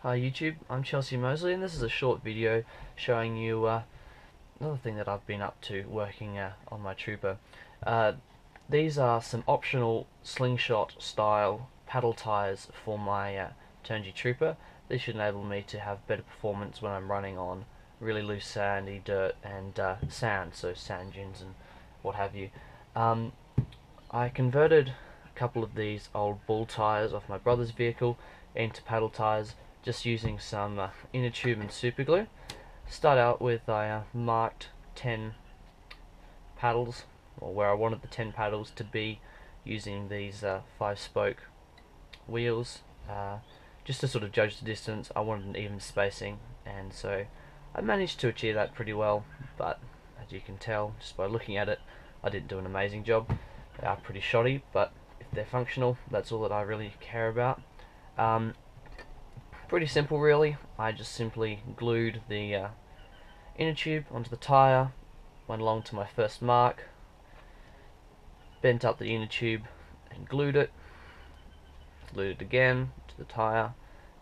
Hi YouTube, I'm Chelsea Mosley and this is a short video showing you another thing that I've been up to working on my Trooper. These are some optional slingshot style paddle tires for my Turnji Trooper. These should enable me to have better performance when I'm running on really loose sandy dirt and sand, so sand dunes and what have you. I converted a couple of these old bull tires off my brother's vehicle into paddle tires just using some inner tube and super glue. Start out with I marked 10 paddles, or where I wanted the 10 paddles to be, using these 5-spoke wheels. Just to sort of judge the distance, I wanted an even spacing, and so I managed to achieve that pretty well, but as you can tell just by looking at it, I didn't do an amazing job. They are pretty shoddy, but if they're functional, that's all that I really care about. Pretty simple really. I just simply glued the inner tube onto the tyre, went along to my first mark, bent up the inner tube and glued it again to the tyre,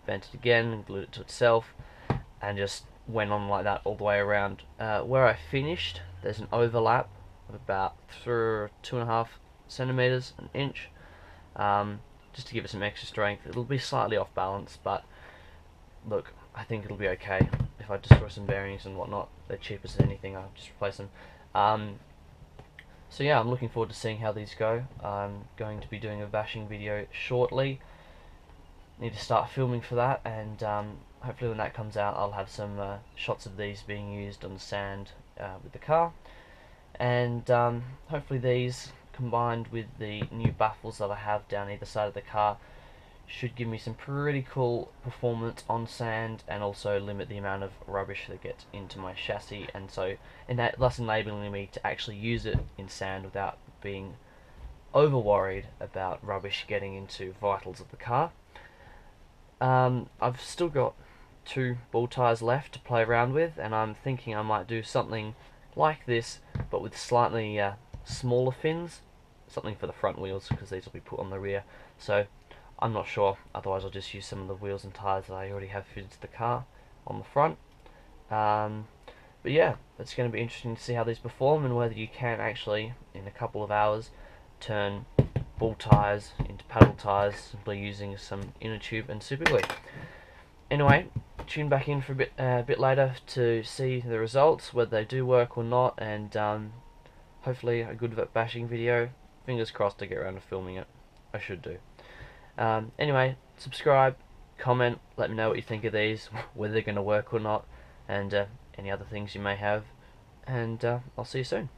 bent it again and glued it to itself, and just went on like that all the way around. Where I finished, there's an overlap of about 2.5 centimeters, an inch, just to give it some extra strength. It'll be slightly off balance, but look, I think it'll be okay. If I destroy some bearings and whatnot, they're cheap as anything, I'll just replace them. So yeah, I'm looking forward to seeing how these go. I'm going to be doing a bashing video shortly. Need to start filming for that, and hopefully when that comes out I'll have some shots of these being used on the sand with the car. And hopefully these, combined with the new baffles that I have down either side of the car, should give me some pretty cool performance on sand, and also limit the amount of rubbish that gets into my chassis, and so thus enabling me to actually use it in sand without being over worried about rubbish getting into vitals of the car. I've still got 2 bull tires left to play around with, and I'm thinking I might do something like this but with slightly smaller fins, something for the front wheels because these will be put on the rear. So I'm not sure, otherwise I'll just use some of the wheels and tyres that I already have fitted to the car on the front. But yeah, it's going to be interesting to see how these perform, and whether you can actually, in a couple of hours, turn bull tyres into paddle tyres simply using some inner tube and super glue. Anyway, tune back in for a bit later to see the results, whether they do work or not, and hopefully a good bashing video. Fingers crossed to get around to filming it. I should do. Anyway, subscribe, comment, let me know what you think of these, whether they're going to work or not, and any other things you may have, and I'll see you soon.